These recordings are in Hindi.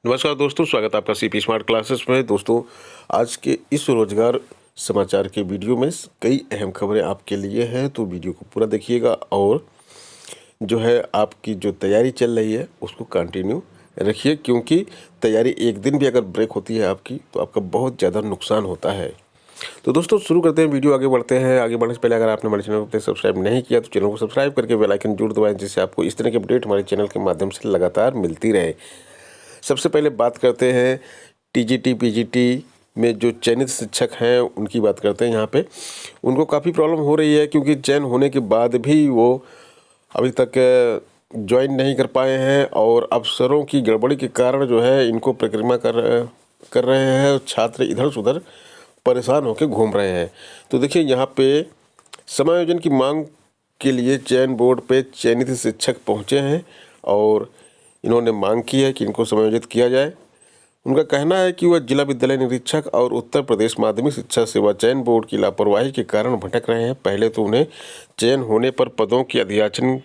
नमस्कार दोस्तों, स्वागत है आपका सीपी स्मार्ट क्लासेस में। दोस्तों, आज के इस रोजगार समाचार के वीडियो में कई अहम खबरें आपके लिए हैं, तो वीडियो को पूरा देखिएगा और जो है आपकी जो तैयारी चल रही है उसको कंटिन्यू रखिए, क्योंकि तैयारी एक दिन भी अगर ब्रेक होती है आपकी तो आपका बहुत ज़्यादा नुकसान होता है। तो दोस्तों शुरू करते हैं, वीडियो आगे बढ़ते हैं। आगे बढ़ने से पहले अगर आपने हमारे चैनल को सब्सक्राइब नहीं किया तो चैनल को सब्सक्राइब करके बेल आइकन जरूर दबाएं, जिससे आपको इस तरह की अपडेट हमारे चैनल के माध्यम से लगातार मिलती रहे। सबसे पहले बात करते हैं टीजीटी पीजीटी में जो चयनित शिक्षक हैं उनकी बात करते हैं। यहाँ पे उनको काफ़ी प्रॉब्लम हो रही है, क्योंकि चयन होने के बाद भी वो अभी तक ज्वाइन नहीं कर पाए हैं और अफसरों की गड़बड़ी के कारण जो है इनको प्रक्रिया कर रहे हैं और छात्र इधर से उधर परेशान होकर घूम रहे हैं। तो देखिए, यहाँ पे समायोजन की मांग के लिए चयन बोर्ड पे चयनित शिक्षक पहुँचे हैं और इन्होंने मांग की है कि इनको समायोजित किया जाए। उनका कहना है कि वह जिला विद्यालय निरीक्षक और उत्तर प्रदेश माध्यमिक शिक्षा सेवा चयन बोर्ड की लापरवाही के कारण भटक रहे हैं। पहले तो उन्हें चयन होने पर पदों की अधियाचन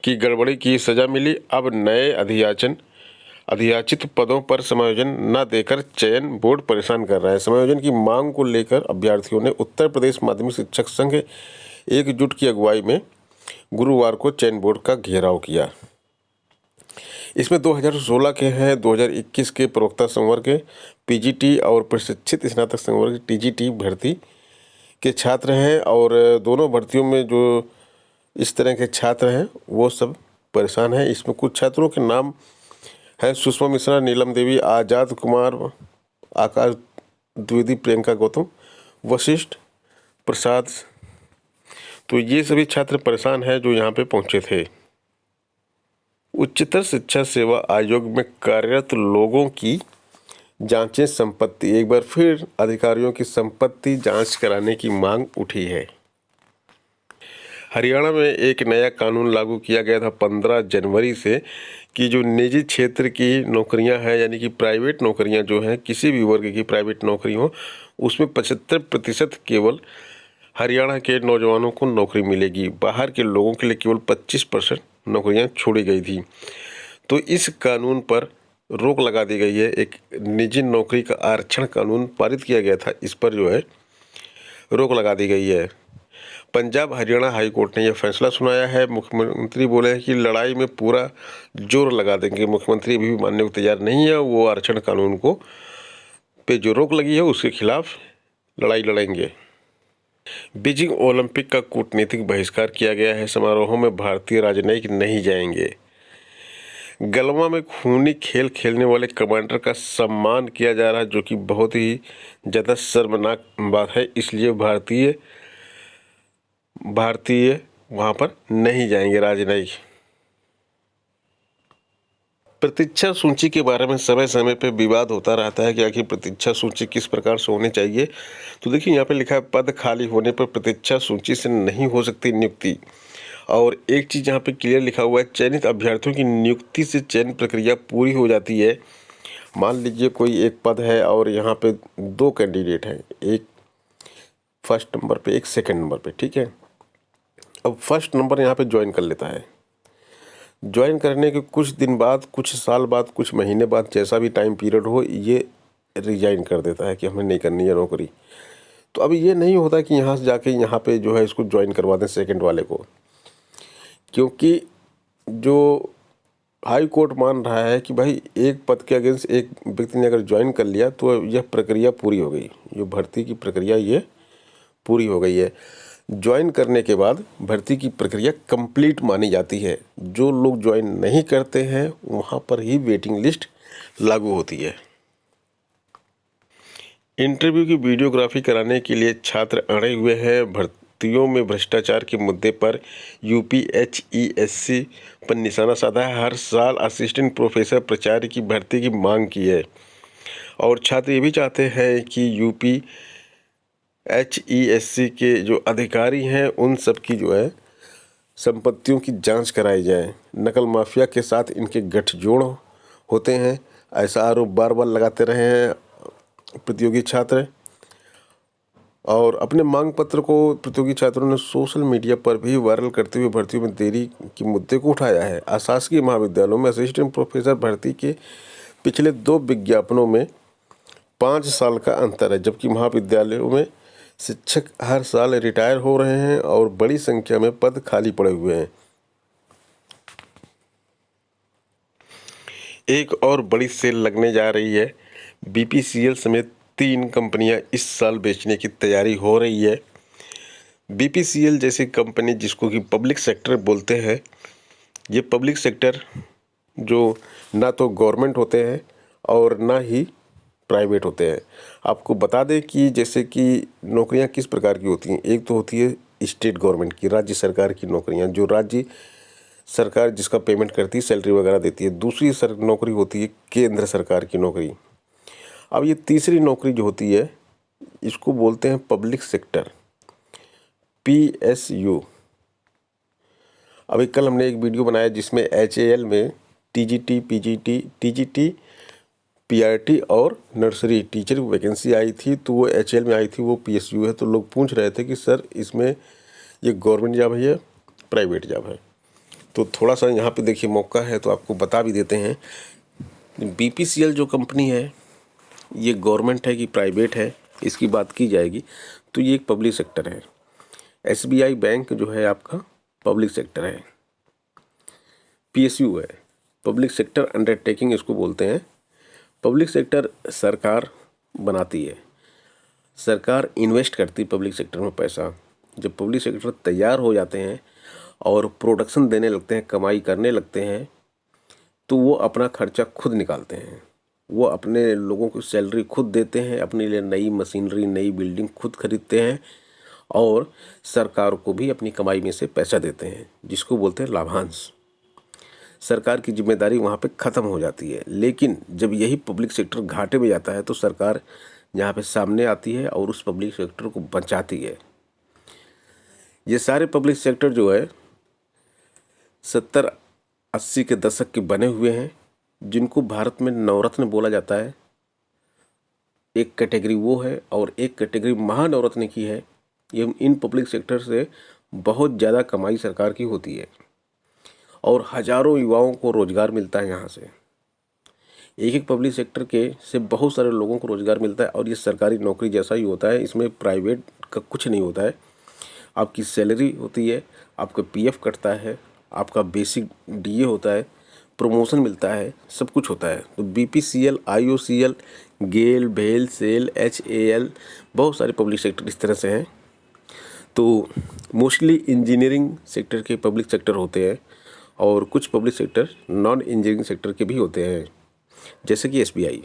की गड़बड़ी की सजा मिली, अब नए अधियाचित पदों पर समायोजन न देकर चयन बोर्ड परेशान कर रहा है। समायोजन की मांग को लेकर अभ्यर्थियों ने उत्तर प्रदेश माध्यमिक शिक्षक संघ एकजुट की अगुवाई में गुरुवार को चयन बोर्ड का घेराव किया। इसमें 2016 के हैं, 2021 के प्रवक्ता संवर्ग के पीजीटी और प्रशिक्षित स्नातक संवर्ग टीजीटी भर्ती के छात्र हैं और दोनों भर्तियों में जो इस तरह के छात्र हैं वो सब परेशान हैं। इसमें कुछ छात्रों के नाम हैं सुषमा मिश्रा, नीलम देवी, आज़ाद कुमार, आकाश द्विवेदी, प्रियंका गौतम, वशिष्ठ प्रसाद। तो ये सभी छात्र परेशान हैं जो यहाँ पे पहुँचे थे। उच्चतर शिक्षा सेवा आयोग में कार्यरत लोगों की जांचें संपत्ति। एक बार फिर अधिकारियों की संपत्ति जांच कराने की मांग उठी है। हरियाणा में एक नया कानून लागू किया गया था 15 जनवरी से कि जो निजी क्षेत्र की नौकरियां हैं, यानी कि प्राइवेट नौकरियां जो हैं, किसी भी वर्ग की प्राइवेट नौकरी हो, उसमें 75% केवल हरियाणा के नौजवानों को नौकरी मिलेगी। बाहर के लोगों के लिए केवल 25% नौकरियां छोड़ी गई थी। तो इस कानून पर रोक लगा दी गई है। एक निजी नौकरी का आरक्षण कानून पारित किया गया था, इस पर जो है रोक लगा दी गई है। पंजाब हरियाणा हाई कोर्ट ने यह फैसला सुनाया है। मुख्यमंत्री बोले हैं कि लड़ाई में पूरा जोर लगा देंगे। मुख्यमंत्री अभी भी मानने को तैयार नहीं है। वो आरक्षण कानून को पे जो रोक लगी है उसके खिलाफ लड़ाई लड़ेंगे। बीजिंग ओलंपिक का कूटनीतिक बहिष्कार किया गया है। समारोहों में भारतीय राजनयिक नहीं जाएंगे। गलवा में खूनी खेल खेलने वाले कमांडर का सम्मान किया जा रहा है, जो कि बहुत ही ज़्यादा शर्मनाक बात है। इसलिए भारतीय वहाँ पर नहीं जाएंगे राजनयिक। प्रतीक्षा सूची के बारे में समय समय पर विवाद होता रहता है कि आखिर प्रतीक्षा सूची किस प्रकार से होनी चाहिए। तो देखिए, यहाँ पे लिखा है पद खाली होने पर प्रतीक्षा सूची से नहीं हो सकती नियुक्ति। और एक चीज़ यहाँ पे क्लियर लिखा हुआ है, चयनित अभ्यर्थियों की नियुक्ति से चयन प्रक्रिया पूरी हो जाती है। मान लीजिए कोई एक पद है और यहाँ पे 2 कैंडिडेट हैं, एक फर्स्ट नंबर पे, एक सेकंड नंबर पे, ठीक है। अब फर्स्ट नंबर यहाँ पे ज्वाइन कर लेता है। ज्वाइन करने के कुछ दिन बाद, कुछ साल बाद, कुछ महीने बाद, जैसा भी टाइम पीरियड हो, ये रिजाइन कर देता है कि हमें नहीं करनी है नौकरी। तो अब ये नहीं होता कि यहाँ से जाके यहाँ पे जो है इसको ज्वाइन करवा दें सेकंड वाले को, क्योंकि जो हाई कोर्ट मान रहा है कि भाई एक पद के अगेंस्ट एक व्यक्ति ने अगर ज्वाइन कर लिया तो यह प्रक्रिया पूरी हो गई, जो भर्ती की प्रक्रिया ये पूरी हो गई है। ज्वाइन करने के बाद भर्ती की प्रक्रिया कंप्लीट मानी जाती है। जो लोग ज्वाइन नहीं करते हैं वहाँ पर ही वेटिंग लिस्ट लागू होती है। इंटरव्यू की वीडियोग्राफी कराने के लिए छात्र अड़े हुए हैं। भर्तियों में भ्रष्टाचार के मुद्दे पर यूपीएचईएससी पर निशाना साधा है। हर साल असिस्टेंट प्रोफेसर प्राचार्य की भर्ती की मांग की है और छात्र ये भी चाहते हैं कि यूपीएचईएससी के जो अधिकारी हैं उन सब की जो है संपत्तियों की जांच कराई जाए। नकल माफिया के साथ इनके गठजोड़ होते हैं, ऐसा आरोप बार बार लगाते रहे हैं प्रतियोगी छात्र। और अपने मांग पत्र को प्रतियोगी छात्रों ने सोशल मीडिया पर भी वायरल करते हुए भर्तियों में देरी के मुद्दे को उठाया है। अशासकीय महाविद्यालयों में असिस्टेंट प्रोफेसर भर्ती के पिछले 2 विज्ञापनों में 5 साल का अंतर है, जबकि महाविद्यालयों में शिक्षक हर साल रिटायर हो रहे हैं और बड़ी संख्या में पद खाली पड़े हुए हैं। एक और बड़ी सेल लगने जा रही है। बीपीसीएल समेत 3 कंपनियां इस साल बेचने की तैयारी हो रही है। बीपीसीएल जैसी कंपनी, जिसको कि पब्लिक सेक्टर बोलते हैं, ये पब्लिक सेक्टर जो ना तो गवर्नमेंट होते हैं और ना ही प्राइवेट होते हैं। आपको बता दें कि जैसे कि नौकरियां किस प्रकार की होती हैं। एक तो होती है स्टेट गवर्नमेंट की, राज्य सरकार की नौकरियां, जो राज्य सरकार जिसका पेमेंट करती है, सैलरी वगैरह देती है। दूसरी नौकरी होती है केंद्र सरकार की नौकरी। अब ये तीसरी नौकरी जो होती है, इसको बोलते हैं पब्लिक सेक्टर, PSU। अभी कल हमने एक वीडियो बनाया जिसमें HAL में TGT, PGT, TGT, PRT और नर्सरी टीचर की वैकेंसी आई थी, तो वो HAL में आई थी, वो PSU है। तो लोग पूछ रहे थे कि सर इसमें ये गवर्नमेंट जॉब है या प्राइवेट जॉब है। तो थोड़ा सा यहाँ पे देखिए मौका है तो आपको बता भी देते हैं। BPCL जो कंपनी है, ये गवर्नमेंट है कि प्राइवेट है, इसकी बात की जाएगी तो ये एक पब्लिक सेक्टर है। SBI बैंक जो है आपका पब्लिक सेक्टर है। PSU है, पब्लिक सेक्टर अंडरटेकिंग इसको बोलते हैं। पब्लिक सेक्टर सरकार बनाती है, सरकार इन्वेस्ट करती है पब्लिक सेक्टर में पैसा। जब पब्लिक सेक्टर तैयार हो जाते हैं और प्रोडक्शन देने लगते हैं, कमाई करने लगते हैं, तो वो अपना खर्चा खुद निकालते हैं। वो अपने लोगों को सैलरी खुद देते हैं, अपने लिए नई मशीनरी, नई बिल्डिंग खुद खरीदते हैं और सरकार को भी अपनी कमाई में से पैसा देते हैं, जिसको बोलते हैं लाभांश। सरकार की जिम्मेदारी वहाँ पे ख़त्म हो जाती है। लेकिन जब यही पब्लिक सेक्टर घाटे में जाता है तो सरकार यहाँ पे सामने आती है और उस पब्लिक सेक्टर को बचाती है। ये सारे पब्लिक सेक्टर जो है 70-80 के दशक के बने हुए हैं, जिनको भारत में नवरत्न बोला जाता है। एक कैटेगरी वो है और एक कैटेगरी महानवरत्न की है। ये इन पब्लिक सेक्टर से बहुत ज़्यादा कमाई सरकार की होती है और हजारों युवाओं को रोज़गार मिलता है। यहाँ से एक पब्लिक सेक्टर के से बहुत सारे लोगों को रोज़गार मिलता है और ये सरकारी नौकरी जैसा ही होता है। इसमें प्राइवेट का कुछ नहीं होता है। आपकी सैलरी होती है, आपका PF कटता है, आपका बेसिक DA होता है, प्रमोशन मिलता है, सब कुछ होता है। तो BPCL, IOCL, गेल, भेल, सेल, HAL, बहुत सारे पब्लिक सेक्टर इस तरह से हैं। तो मोस्टली इंजीनियरिंग सेक्टर के पब्लिक सेक्टर होते हैं और कुछ public sector non engineering sector के भी होते हैं, जैसे कि SBI।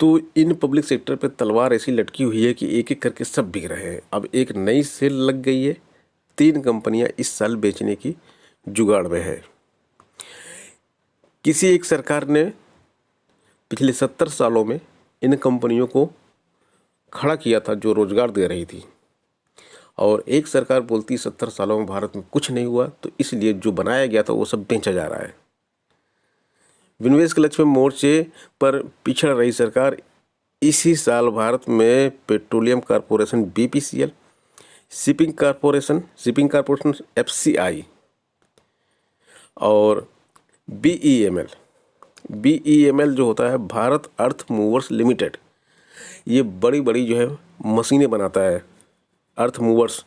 तो इन पब्लिक सेक्टर पे तलवार ऐसी लटकी हुई है कि एक एक करके सब बिक रहे हैं। अब एक नई सेल लग गई है, 3 कंपनियां इस साल बेचने की जुगाड़ में है। किसी एक सरकार ने पिछले 70 सालों में इन कंपनियों को खड़ा किया था जो रोजगार दे रही थी, और एक सरकार बोलती 70 सालों में भारत में कुछ नहीं हुआ, तो इसलिए जो बनाया गया था वो सब बेचा जा रहा है। विनिवेश के लक्ष्य में मोर्चे पर पिछड़ रही सरकार इसी साल भारत में petroleum corporation BPCL, shipping corporation FCI और BEML जो होता है भारत अर्थ मूवर्स लिमिटेड, ये बड़ी बड़ी जो है मशीनें बनाता है। अर्थ मूवर्स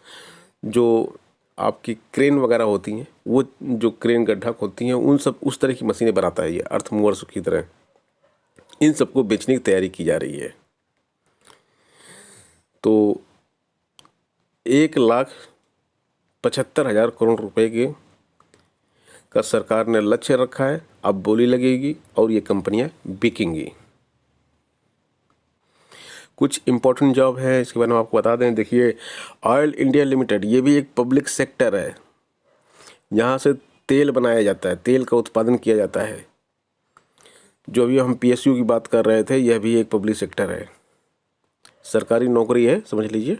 जो आपकी क्रेन वगैरह होती हैं, वो जो क्रेन गड्ढा खोदती हैं, उन सब उस तरह की मशीनें बनाता है ये अर्थ मूवर्स की तरह। इन सबको बेचने की तैयारी की जा रही है। तो 1,75,000 करोड़ रुपए के का सरकार ने लक्ष्य रखा है। अब बोली लगेगी और ये कंपनियां बिकेंगी। कुछ इंपॉर्टेंट जॉब है, इसके बारे में आपको बता दें। देखिए, ऑयल इंडिया लिमिटेड, ये भी एक पब्लिक सेक्टर है। यहाँ से तेल बनाया जाता है, तेल का उत्पादन किया जाता है। जो अभी हम PSU की बात कर रहे थे, यह भी एक पब्लिक सेक्टर है, सरकारी नौकरी है, समझ लीजिए।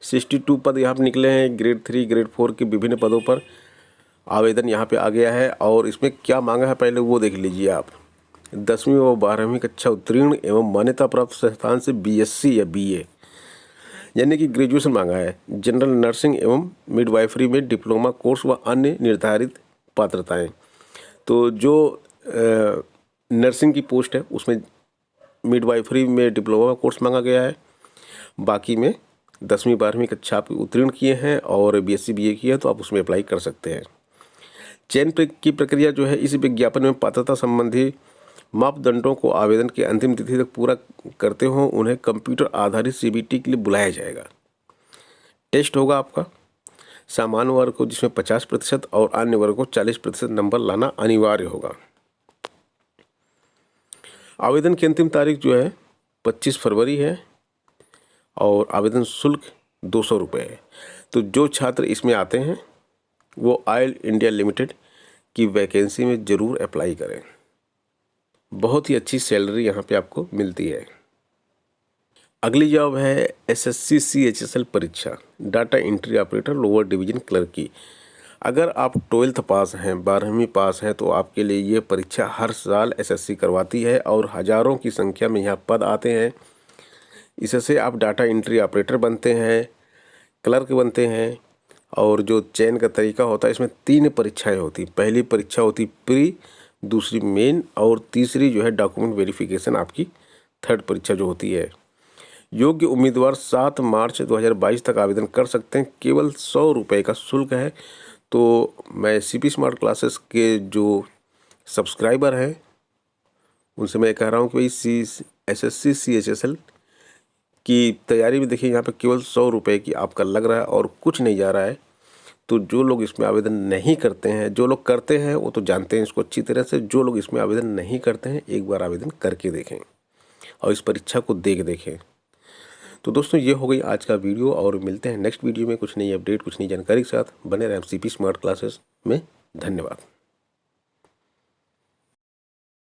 62 पद यहाँ पर निकले हैं। ग्रेड 3, ग्रेड 4 के विभिन्न पदों पर आवेदन यहाँ पे आ गया है। और इसमें क्या मांगा है पहले वो देख लीजिए आप। 10वीं व 12वीं कक्षा उत्तीर्ण एवं मान्यता प्राप्त संस्थान से BSc या BA यानी कि ग्रेजुएशन मांगा है। जनरल नर्सिंग एवं मिडवाइफरी में डिप्लोमा कोर्स व अन्य निर्धारित पात्रताएं। तो जो नर्सिंग की पोस्ट है, उसमें मिडवाइफरी में डिप्लोमा कोर्स मांगा गया है। बाकी में 10वीं 12वीं कक्षा आप उत्तीर्ण किए हैं और BSc BA किया है तो आप उसमें अप्लाई कर सकते हैं। चयन की प्रक्रिया जो है, इस विज्ञापन में पात्रता संबंधी मापदंडों को आवेदन की अंतिम तिथि तक पूरा करते हो उन्हें कंप्यूटर आधारित CBT के लिए बुलाया जाएगा। टेस्ट होगा आपका। सामान्य वर्ग को जिसमें 50% और अन्य वर्ग को 40% नंबर लाना अनिवार्य होगा। आवेदन की अंतिम तारीख जो है 25 फरवरी है और आवेदन शुल्क 200 रुपये है। तो जो छात्र इसमें आते हैं वो ऑयल इंडिया लिमिटेड की वैकेंसी में ज़रूर अप्लाई करें। बहुत ही अच्छी सैलरी यहाँ पे आपको मिलती है। अगली जॉब है SSC CHSL परीक्षा, data entry operator lower division clerk की। अगर आप 12th पास हैं, 12वीं पास हैं तो आपके लिए ये परीक्षा हर साल SSC करवाती है और हज़ारों की संख्या में यहाँ पद आते हैं। इससे आप डाटा एंट्री ऑपरेटर बनते हैं, क्लर्क बनते हैं। और जो चयन का तरीका होता है, इसमें 3 परीक्षाएं होती। पहली परीक्षा होती प्री, दूसरी मेन और तीसरी जो है डॉक्यूमेंट वेरिफिकेशन आपकी 3rd परीक्षा जो होती है। योग्य उम्मीदवार 7 मार्च 2022 तक आवेदन कर सकते हैं। केवल 100 रुपये का शुल्क है। तो मैं CP स्मार्ट क्लासेस के जो सब्सक्राइबर हैं उनसे मैं कह रहा हूँ कि भाई SSC CHSL की तैयारी में देखिए, यहाँ पे केवल 100 रुपये की आपका लग रहा है और कुछ नहीं जा रहा है। तो जो लोग इसमें आवेदन नहीं करते हैं, जो लोग करते हैं वो तो जानते हैं इसको अच्छी तरह से। जो लोग इसमें आवेदन नहीं करते हैं, एक बार आवेदन करके देखें और इस परीक्षा को देखें। तो दोस्तों, ये हो गई आज का वीडियो और मिलते हैं नेक्स्ट वीडियो में कुछ नई अपडेट, कुछ नई जानकारी के साथ। बने रहें CP स्मार्ट क्लासेस में। धन्यवाद।